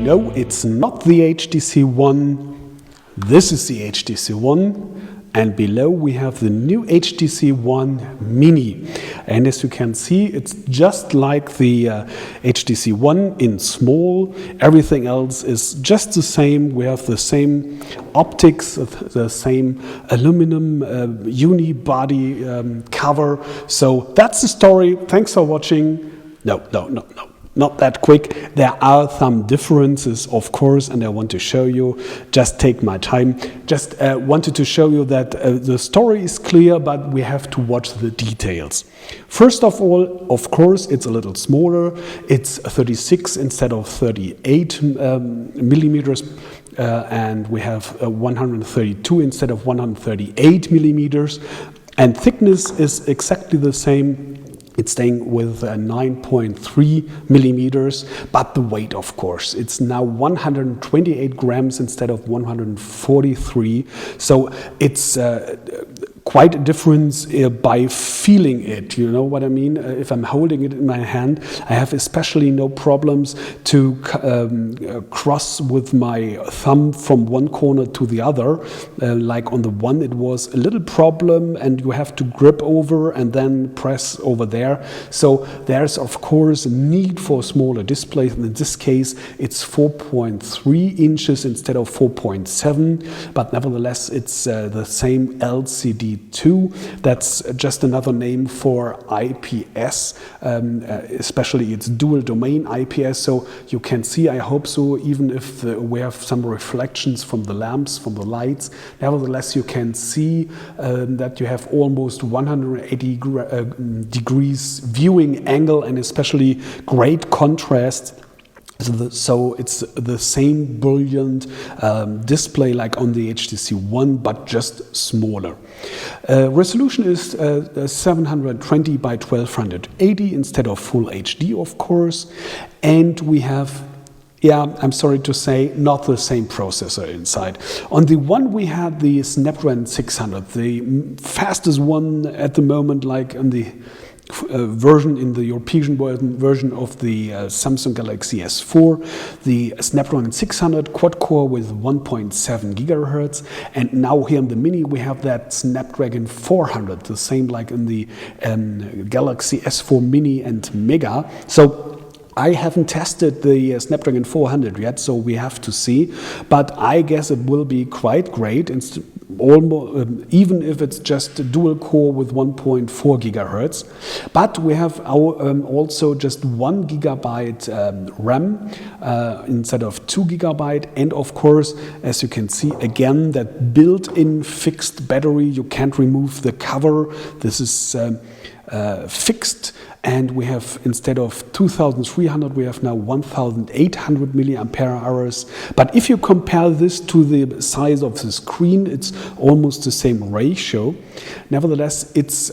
No, it's not the HTC One. This is the HTC One. And below we have the new HTC One Mini. And as you can see, it's just like the HTC One in small. Everything else is just the same. We have the same optics, the same aluminum unibody cover. So that's the story. Thanks for watching. No. Not that quick. There are some differences, of course, and I want to show you. Just take my time. Just wanted to show you that the story is clear, but we have to watch the details. First of all, of course, it's a little smaller. It's 36 instead of 38 millimeters. And we have 132 instead of 138 millimeters. And thickness is exactly the same. It's staying with 9.3 millimeters, but the weight, of course, it's now 128 grams instead of 143. So it's quite a difference by feeling it, you know what I mean? If I'm holding it in my hand, I have especially no problems to cross with my thumb from one corner to the other. Like on the one, it was a little problem and you have to grip over and then press over there. So there's, of course, a need for smaller displays. And in this case, it's 4.3 inches instead of 4.7, but nevertheless, it's the same LCD 2. That's just another name for IPS, especially it's dual domain IPS. So you can see, I hope so, even if we have some reflections from the lamps, from the lights, nevertheless you can see that you have almost 180 degrees viewing angle and especially great contrast. So it's the same brilliant display like on the HTC One, but just smaller. Resolution is 720 by 1280 instead of full HD, of course. And we have, I'm sorry to say, not the same processor inside. On the one we had the Snapdragon 600, the fastest one at the moment, like on the version in the European version of the Samsung Galaxy S4, the Snapdragon 600 quad-core with 1.7 gigahertz, and now here in the Mini we have that Snapdragon 400, the same like in the Galaxy S4 Mini and Mega. So I haven't tested the Snapdragon 400 yet, so we have to see, but I guess it will be quite great, almost, even if it's just a dual core with 1.4 gigahertz. But we have also just 1 gigabyte RAM instead of 2 gigabyte, and of course, as you can see, again, that built-in fixed battery. You can't remove the cover. This is fixed. And we have, instead of 2,300, we have now 1,800 milliampere hours. But if you compare this to the size of the screen, it's almost the same ratio. Nevertheless, it's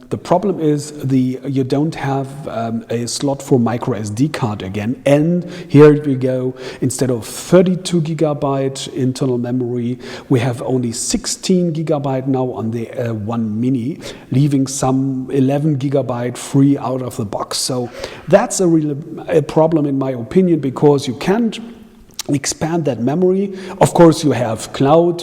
the problem is you don't have a slot for micro SD card again. And here we go, instead of 32 gigabyte internal memory, we have only 16 gigabyte now on the One Mini, leaving some 11 gigabyte free out of the box. So that's a problem in my opinion, because you can't expand that memory. Of course, you have cloud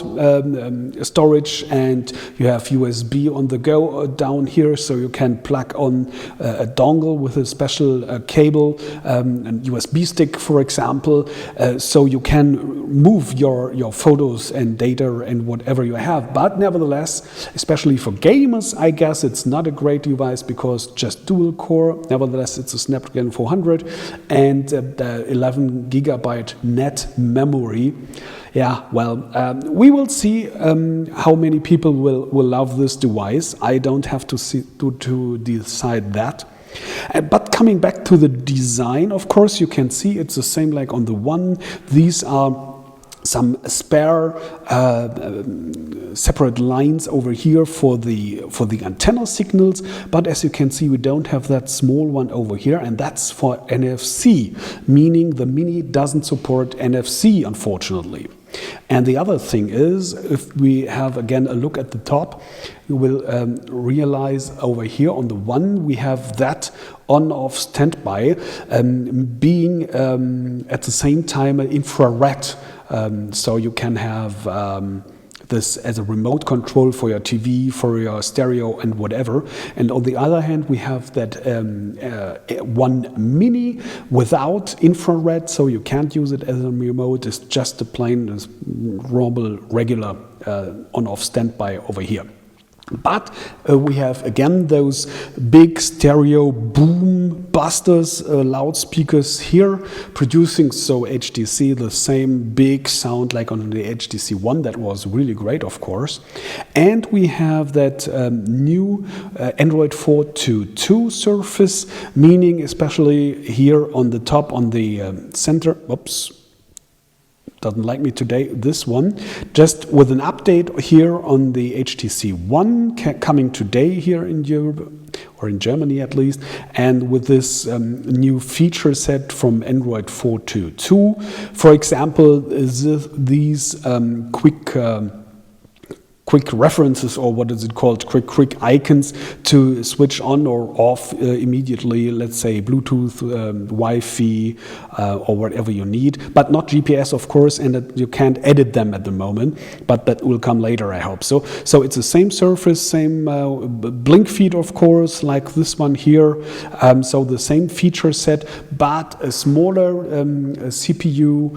storage and you have USB on the go down here, so you can plug on a dongle with a special cable, and USB stick, for example, so you can move your photos and data and whatever you have. But nevertheless, especially for gamers, I guess it's not a great device because just dual core. Nevertheless, it's a Snapdragon 400 and 11 gigabyte net memory. Yeah, well, we will see how many people will love this device. I don't have to decide that. But coming back to the design, of course, you can see it's the same like on the One. These are some spare separate lines over here for the antenna signals, but as you can see, we don't have that small one over here, and that's for NFC, meaning the Mini doesn't support NFC, unfortunately. And the other thing is, if we have again a look at the top, you will realize over here on the one we have that on-off standby being at the same time infrared, so you can have this as a remote control for your TV, for your stereo and whatever. And on the other hand, we have that One Mini without infrared, so you can't use it as a remote. It's just a plain, normal, regular on-off standby over here. But we have again those big stereo boom busters, loudspeakers here, producing so HTC the same big sound like on the HTC One. That was really great, of course. And we have that new Android 4.2.2 surface, meaning especially here on the top, on the center. Oops. Doesn't like me today, this one, just with an update here on the HTC One coming today here in Europe, or in Germany at least, and with this new feature set from Android 4.2.2. For example, these quick references, or what is it called, quick icons to switch on or off immediately, let's say Bluetooth, Wi-Fi, or whatever you need, but not GPS, of course, and that you can't edit them at the moment, but that will come later, I hope. So it's the same surface, same blink feed, of course, like this one here, so the same feature set, but a smaller CPU,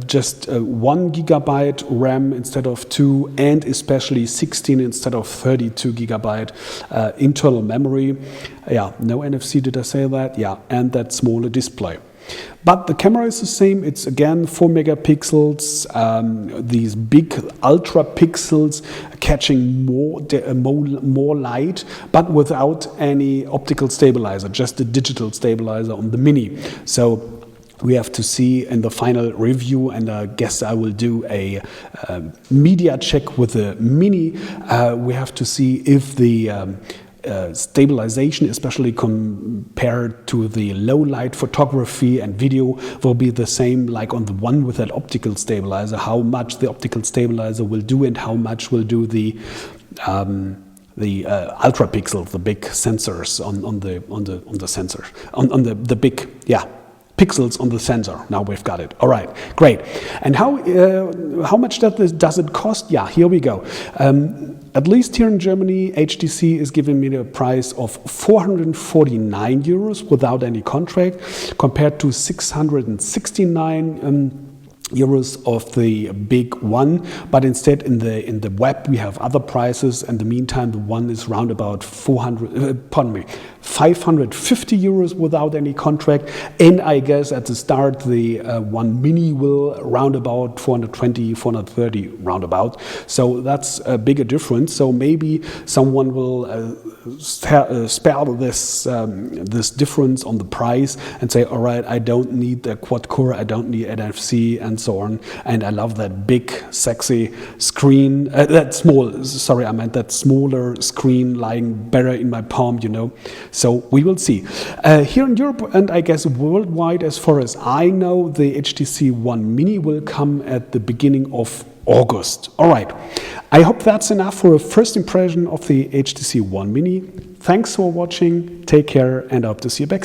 just 1 GB RAM instead of 2, and especially 16 instead of 32 GB internal memory. Yeah, no NFC, did I say that? Yeah, and that smaller display. But the camera is the same. It's again 4 megapixels, these big ultra pixels catching more light, but without any optical stabilizer, just a digital stabilizer on the Mini. So we have to see in the final review, and I guess I will do a media check with the Mini. We have to see if the stabilization, especially compared to the low light photography and video, will be the same like on the one with that optical stabilizer, how much the optical stabilizer will do and how much will do the ultra pixels, the big sensors on the sensor, on the big, yeah, pixels on the sensor. Now we've got it. All right, great. And how much does it cost? Yeah, here we go. At least here in Germany, HTC is giving me the price of 449 euros without any contract, compared to 669 euros of the big one, but instead in the web we have other prices. In the meantime, the one is round about 550 euros without any contract, and I guess at the start the One Mini will round about 420, 430 roundabout. So that's a bigger difference. So maybe someone will spare this difference on the price and say, all right, I don't need the quad core, I don't need NFC and so on, and I love that big sexy screen, that smaller screen lying better in my palm, you know. So we will see. Here in Europe, and I guess worldwide, as far as I know, the HTC One Mini will come at the beginning of August. All right, I hope that's enough for a first impression of the HTC One Mini. Thanks for watching, take care, and I hope to see you back.